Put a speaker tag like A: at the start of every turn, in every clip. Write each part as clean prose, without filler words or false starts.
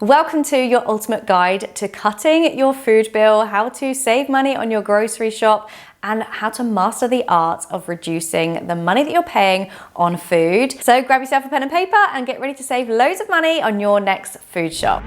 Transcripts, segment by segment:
A: Welcome to your ultimate guide to cutting your food bill, how to save money on your grocery shop, and how to master the art of reducing the money that you're paying on food. So grab yourself a pen and paper and get ready to save loads of money on your next food shop.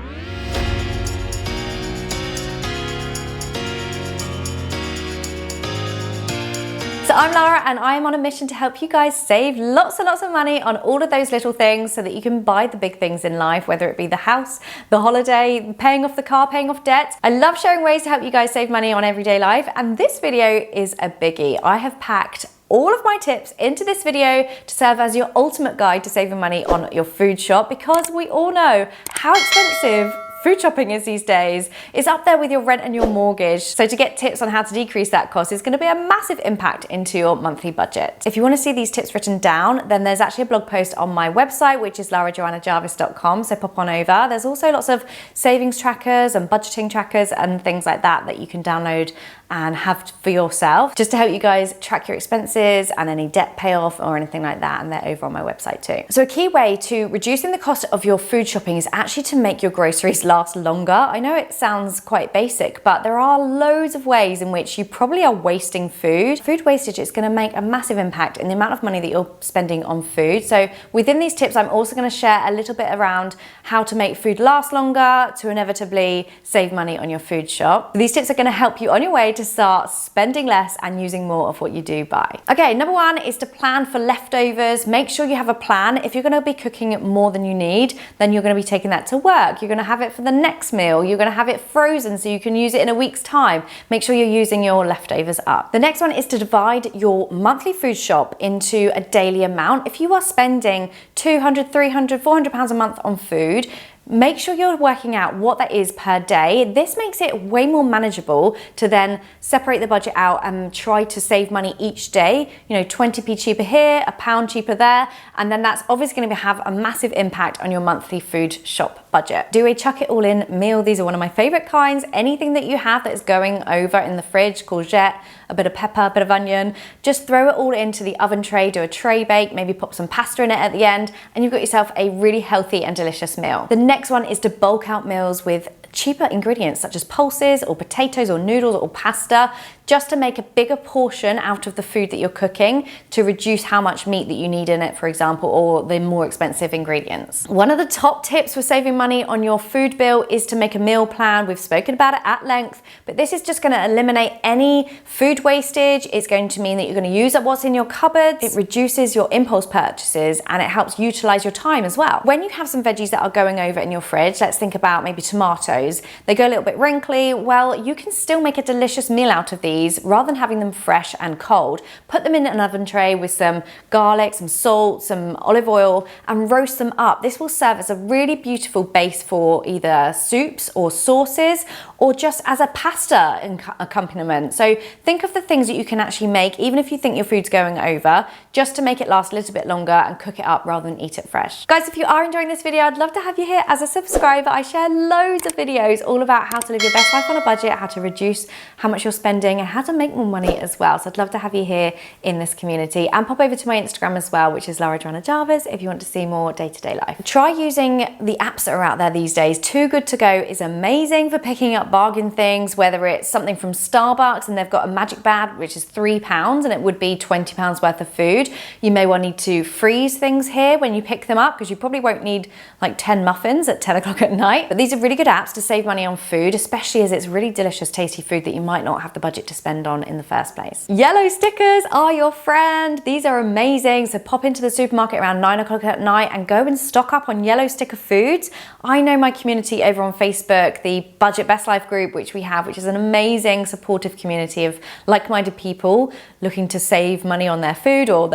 A: So I'm Lara and I am on a mission to help you guys save lots and lots of money on all of those little things so that you can buy the big things in life, whether it be the house, the holiday, paying off the car, paying off debt. I love sharing ways to help you guys save money on everyday life, and this video is a biggie. I have packed all of my tips into this video to serve as your ultimate guide to saving money on your food shop, because we all know how expensive food shopping is these days. It's up there with your rent and your mortgage. So to get tips on how to decrease that cost is going to be a massive impact into your monthly budget. If you want to see these tips written down, then there's actually a blog post on my website, which is larajoannajarvis.com. So pop on over. There's also lots of savings trackers and budgeting trackers and things like that you can download and have for yourself, just to help you guys track your expenses and any debt payoff or anything like that. And they're over on my website too. So a key way to reducing the cost of your food shopping is actually to make your groceries last longer. I know it sounds quite basic, but there are loads of ways in which you probably are wasting food. Food wastage is going to make a massive impact in the amount of money that you're spending on food. So within these tips, I'm also going to share a little bit around how to make food last longer to inevitably save money on your food shop. These tips are going to help you on your way to start spending less and using more of what you do buy. Okay, number one is to plan for leftovers. Make sure you have a plan. If you're going to be cooking more than you need, then you're going to be taking that to work. You're going to have it for the next meal. You're going to have it frozen so you can use it in a week's time. Make sure you're using your leftovers up. The next one is to divide your monthly food shop into a daily amount. If you are spending 200, 300, 400 pounds a month on food, make sure you're working out what that is per day. This makes it way more manageable to then separate the budget out and try to save money each day. You know, 20p cheaper here, £1 cheaper there, and then that's obviously going to have a massive impact on your monthly food shop budget. Do a chuck it all in meal. These are one of my favorite kinds. Anything that you have that is going over in the fridge, courgette, a bit of pepper, a bit of onion, just throw it all into the oven tray, do a tray bake, maybe pop some pasta in it at the end, and you've got yourself a really healthy and delicious meal. The next one is to bulk out meals with cheaper ingredients such as pulses or potatoes or noodles or pasta, just to make a bigger portion out of the food that you're cooking to reduce how much meat that you need in it, for example, or the more expensive ingredients. One of the top tips for saving money on your food bill is to make a meal plan. We've spoken about it at length, but this is just going to eliminate any food wastage. It's going to mean that you're going to use up what's in your cupboards. It reduces your impulse purchases and it helps utilize your time as well. When you have some veggies that are going over in your fridge, let's think about maybe tomatoes, they go a little bit wrinkly. Well, you can still make a delicious meal out of these rather than having them fresh and cold. Put them in an oven tray with some garlic, some salt, some olive oil, and roast them up. This will serve as a really beautiful base for either soups or sauces, or just as a pasta accompaniment. So think of the things that you can actually make, even if you think your food's going over, just to make it last a little bit longer and cook it up rather than eat it fresh. Guys, if you are enjoying this video, I'd love to have you here as a subscriber. I share loads of videos all about how to live your best life on a budget, how to reduce how much you're spending, and how to make more money as well. So I'd love to have you here in this community, and pop over to my Instagram as well, which is larajoannajarvis, if you want to see more day-to-day life. Try using the apps that are out there these days. Too Good To Go is amazing for picking up bargain things, whether it's something from Starbucks and they've got a magic bag which is £3 and it would be £20 worth of food. You may well need to freeze things here when you pick them up, because you probably won't need like 10 muffins at 10 o'clock at night. But these are really good apps to save money on food, especially as it's really delicious, tasty food that you might not have the budget to spend on in the first place. Yellow stickers are your friend. These are amazing. So pop into the supermarket around 9 o'clock at night and go and stock up on yellow sticker foods. I know my community over on Facebook, the Budget Best Life group, which we have, which is an amazing supportive community of like-minded people looking to save money on their food or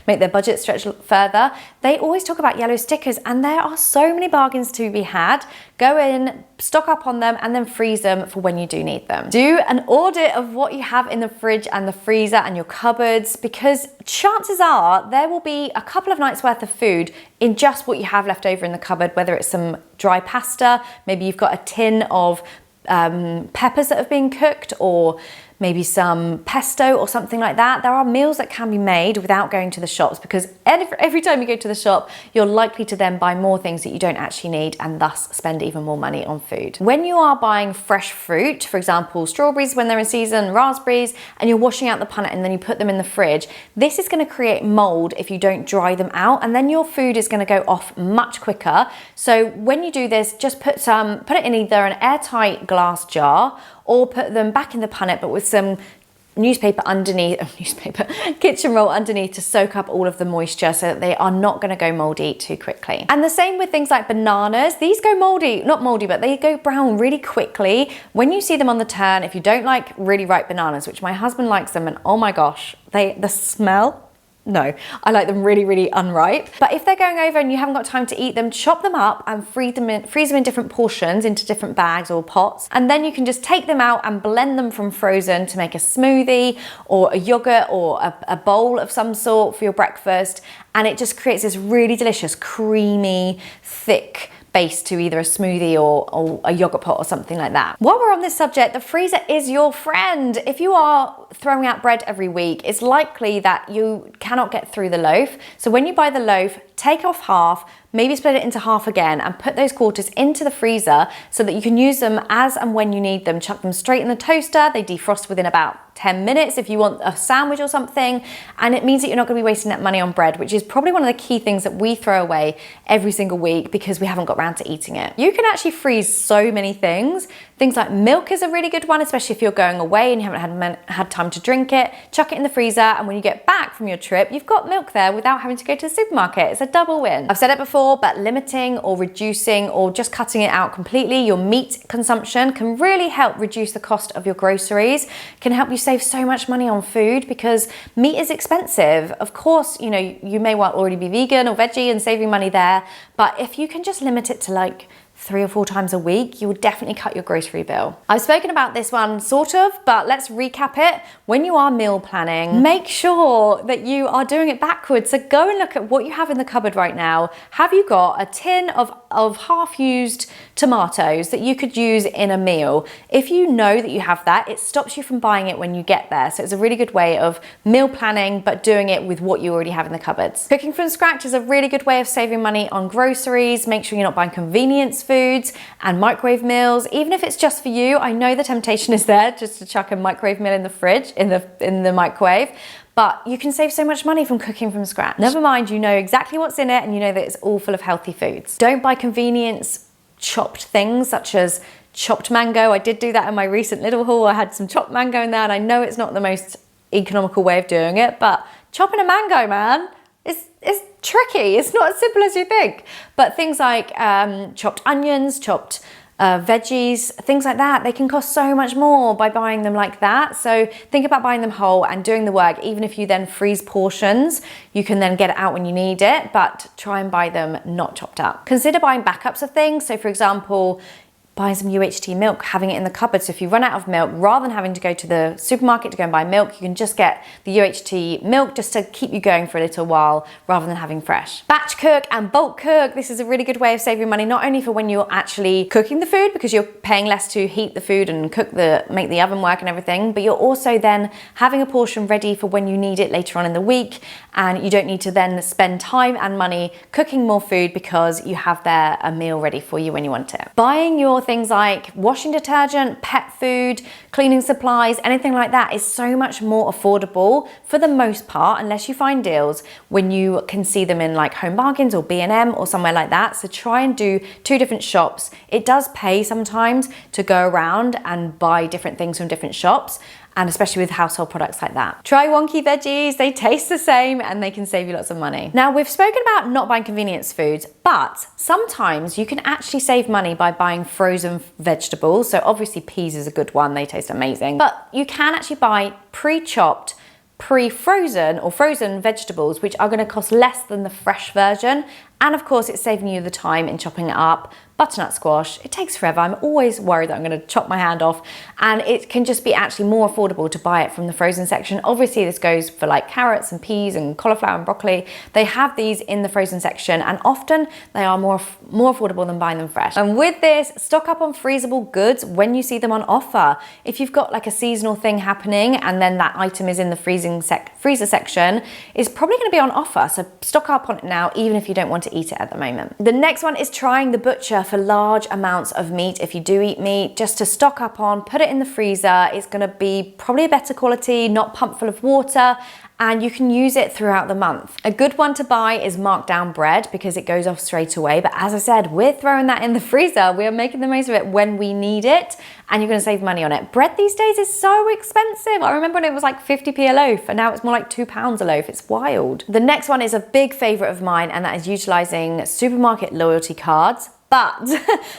A: make their budget stretch further. They always talk about yellow stickers, and there are so many bargains to be had. Go in, stock up on them, and then freeze them for when you do need them. Do an audit of what you have in the fridge and the freezer and your cupboards, because chances are there will be a couple of nights worth of food in just what you have left over in the cupboard, whether it's some dry pasta, maybe you've got a tin of peppers that have been cooked, or maybe some pesto or something like that. There are meals that can be made without going to the shops, because every time you go to the shop, you're likely to then buy more things that you don't actually need and thus spend even more money on food. When you are buying fresh fruit, for example, strawberries when they're in season, raspberries, and you're washing out the punnet and then you put them in the fridge, this is going to create mold if you don't dry them out, and then your food is going to go off much quicker. So when you do this, just put it in either an airtight glass jar or put them back in the punnet, but with some newspaper underneath, kitchen roll underneath to soak up all of the moisture so that they are not going to go moldy too quickly. And the same with things like bananas. These go not moldy, but they go brown really quickly. When you see them on the turn, if you don't like really ripe bananas, which my husband likes them, and oh my gosh, the smell. No, I like them really, really unripe. But if they're going over and you haven't got time to eat them, chop them up and freeze them in different portions into different bags or pots. And then you can just take them out and blend them from frozen to make a smoothie or a yogurt or a bowl of some sort for your breakfast. And it just creates this really delicious, creamy, thick base to either a smoothie or a yogurt pot or something like that. While we're on this subject, the freezer is your friend. If you are throwing out bread every week, it's likely that you cannot get through the loaf. So when you buy the loaf, take off half, maybe split it into half again and put those quarters into the freezer so that you can use them as and when you need them. Chuck them straight in the toaster. They defrost within about 10 minutes if you want a sandwich or something. And it means that you're not going to be wasting that money on bread, which is probably one of the key things that we throw away every single week because we haven't got around to eating it. You can actually freeze so many things. Things like milk is a really good one, especially if you're going away and you haven't had time to drink it. Chuck it in the freezer, and when you get back from your trip, you've got milk there without having to go to the supermarket. It's a double win. I've said it before, but limiting or reducing or just cutting it out completely, your meat consumption can really help reduce the cost of your groceries, can help you save so much money on food because meat is expensive. Of course, you know, you may well already be vegan or veggie and saving money there, but if you can just limit it to like 3 or 4 times a week, you will definitely cut your grocery bill. I've spoken about this one sort of, but let's recap it. When you are meal planning, make sure that you are doing it backwards. So go and look at what you have in the cupboard right now. Have you got a tin of half-used tomatoes that you could use in a meal? If you know that you have that, it stops you from buying it when you get there. So it's a really good way of meal planning, but doing it with what you already have in the cupboards. Cooking from scratch is a really good way of saving money on groceries. Make sure you're not buying convenience foods and microwave meals, even if it's just for you. I know the temptation is there just to chuck a microwave meal in the fridge, in the microwave, but you can save so much money from cooking from scratch. Never mind, you know exactly what's in it and you know that it's all full of healthy foods. Don't buy convenience chopped things such as chopped mango. I did do that in my recent little haul. I had some chopped mango in there, and I know it's not the most economical way of doing it, but chopping a mango, man, it's tricky. It's not as simple as you think. But things like chopped onions, chopped veggies, things like that, they can cost so much more by buying them like that. So think about buying them whole and doing the work. Even if you then freeze portions, you can then get it out when you need it, but try and buy them not chopped up. Consider buying backups of things. So for example, buying some UHT milk, having it in the cupboard. So if you run out of milk, rather than having to go to the supermarket to go and buy milk, you can just get the UHT milk just to keep you going for a little while rather than having fresh. Batch cook and bulk cook. This is a really good way of saving money, not only for when you're actually cooking the food because you're paying less to heat the food and make the oven work and everything, but you're also then having a portion ready for when you need it later on in the week, and you don't need to then spend time and money cooking more food because you have there a meal ready for you when you want it. Buying your things like washing detergent, pet food, cleaning supplies, anything like that is so much more affordable for the most part, unless you find deals when you can see them in like Home Bargains or B&M or somewhere like that. So try and do 2 different shops. It does pay sometimes to go around and buy different things from different shops, and especially with household products like that. Try wonky veggies, they taste the same and they can save you lots of money. Now, we've spoken about not buying convenience foods, but sometimes you can actually save money by buying frozen vegetables. So obviously peas is a good one, they taste amazing, but you can actually buy pre-chopped, pre-frozen or frozen vegetables, which are gonna cost less than the fresh version. And of course, it's saving you the time in chopping it up, butternut squash. It takes forever. I'm always worried that I'm going to chop my hand off, and it can just be actually more affordable to buy it from the frozen section. Obviously this goes for like carrots and peas and cauliflower and broccoli. They have these in the frozen section, and often they are more affordable than buying them fresh. And with this, stock up on freezable goods when you see them on offer. If you've got like a seasonal thing happening and then that item is in the freezer section, it's probably going to be on offer. So stock up on it now, even if you don't want to eat it at the moment. The next one is trying the butcher for large amounts of meat. If you do eat meat, just to stock up on, put it in the freezer. It's going to be probably a better quality, not pumped full of water, and you can use it throughout the month. A good one to buy is marked down bread because it goes off straight away. But as I said, we're throwing that in the freezer. We are making the most of it when we need it, and you're going to save money on it. Bread these days is so expensive. I remember when it was like 50p a loaf, and now it's more like £2 a loaf. It's wild. The next one is a big favorite of mine, and that is utilizing supermarket loyalty cards. But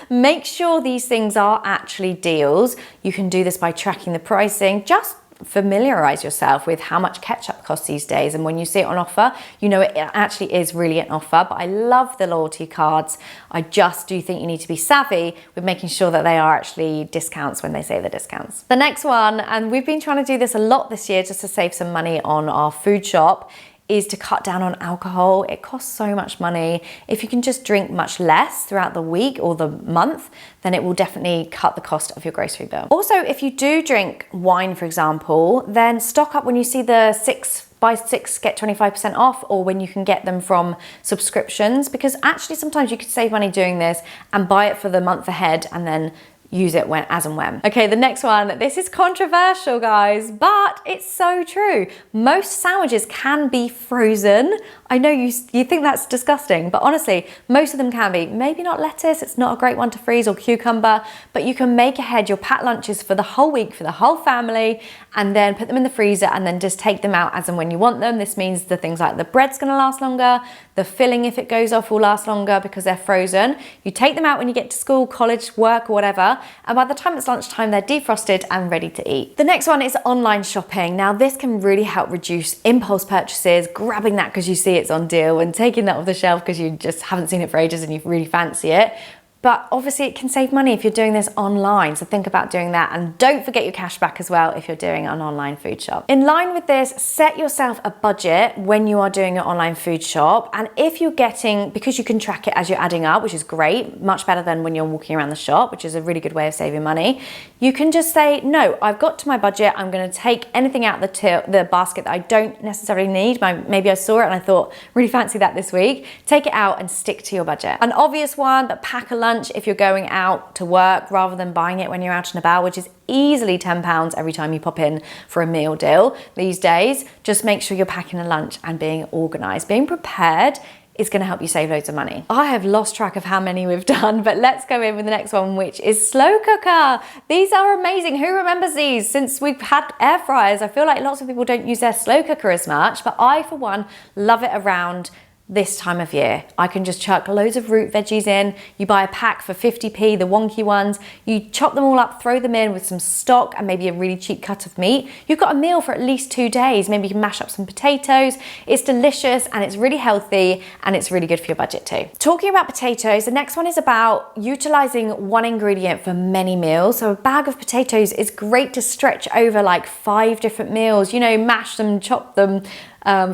A: make sure these things are actually deals. You can do this by tracking the pricing. Just familiarize yourself with how much ketchup costs these days, and when you see it on offer, you know it actually is really an offer. But I love the loyalty cards. I just do think you need to be savvy with making sure that they are actually discounts when they say they're discounts. The next one, and we've been trying to do this a lot this year just to save some money on our food shop, is to cut down on alcohol. It costs so much money. If you can just drink much less throughout the week or the month, then it will definitely cut the cost of your grocery bill. Also, if you do drink wine, for example, then stock up when you see the 6 buy 6 get 25% off, or when you can get them from subscriptions, because actually sometimes you could save money doing this and buy it for the month ahead and then use it as and when. Okay, the next one, this is controversial, guys, but it's so true. Most sandwiches can be frozen. I know you think that's disgusting, but honestly, most of them can be. Maybe not lettuce, it's not a great one to freeze, or cucumber, but you can make ahead your packed lunches for the whole week, for the whole family, and then put them in the freezer and then just take them out as and when you want them. This means the things like the bread's gonna last longer, the filling, if it goes off, will last longer because they're frozen. You take them out when you get to school, college, work, or whatever, and by the time it's lunchtime, they're defrosted and ready to eat. The next one is online shopping. Now, this can really help reduce impulse purchases, grabbing that because you see it's on deal and taking that off the shelf because you just haven't seen it for ages and you really fancy it. But obviously it can save money if you're doing this online, so think about doing that. And don't forget your cashback as well if you're doing an online food shop. In line with this, set yourself a budget when you are doing your online food shop. And if you're getting, because you can track it as you're adding up, which is great, much better than when you're walking around the shop, which is a really good way of saving money, you can just say, no, I've got to my budget, I'm gonna take anything out of the basket that I don't necessarily need. Maybe I saw it and I thought, really fancy that this week. Take it out and stick to your budget. An obvious one, but pack a lunch if you're going out to work rather than buying it when you're out and about, which is easily £10 every time you pop in for a meal deal these days. Just make sure you're packing a lunch and being organized. Being prepared is going to help you save loads of money. I have lost track of how many we've done, but let's go in with the next one, which is slow cooker. These are amazing. Who remembers these? Since we've had air fryers, I feel like lots of people don't use their slow cooker as much, but I, for one, love it around this time of year. I can just chuck loads of root veggies in. You buy a pack for 50p, the wonky ones. You chop them all up, throw them in with some stock and maybe a really cheap cut of meat. You've got a meal for at least 2 days. Maybe you can mash up some potatoes. It's delicious and it's really healthy and it's really good for your budget too. Talking about potatoes, the next one is about utilizing one ingredient for many meals. So a bag of potatoes is great to stretch over like 5 different meals. You know, mash them, chop them,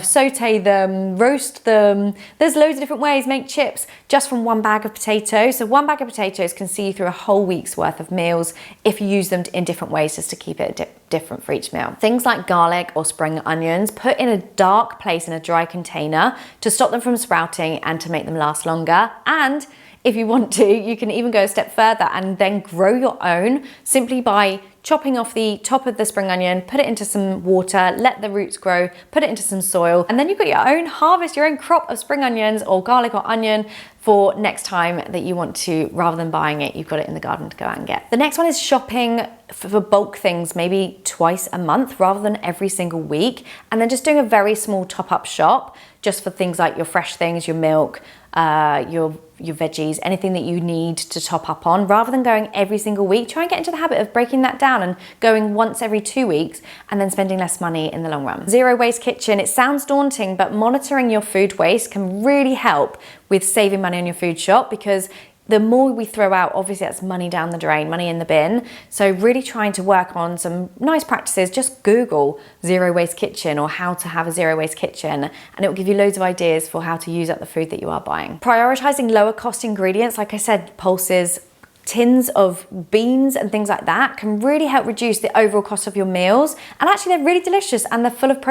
A: saute them, roast them. There's loads of different ways. Make chips just from one bag of potatoes. So one bag of potatoes can see you through a whole week's worth of meals if you use them in different ways, just to keep it different for each meal. Things like garlic or spring onions, put in a dark place in a dry container to stop them from sprouting and to make them last longer. And if you want to, you can even go a step further and then grow your own simply by chopping off the top of the spring onion, put it into some water, let the roots grow, put it into some soil, and then you've got your own harvest, your own crop of spring onions or garlic or onion for next time that you want to, rather than buying it, you've got it in the garden to go out and get. The next one is shopping for bulk things, maybe twice a month rather than every single week, and then just doing a very small top-up shop just for things like your fresh things, your milk, your veggies, anything that you need to top up on, rather than going every single week. Try and get into the habit of breaking that down and going once every 2 weeks and then spending less money in the long run. Zero waste kitchen. It sounds daunting, but monitoring your food waste can really help with saving money on your food shop, because the more we throw out, obviously that's money down the drain, money in the bin. So really trying to work on some nice practices. Just Google zero waste kitchen or how to have a zero waste kitchen, and it will give you loads of ideas for how to use up the food that you are buying. Prioritizing lower cost ingredients, like I said, pulses, tins of beans and things like that can really help reduce the overall cost of your meals. And actually they're really delicious and they're full of protein.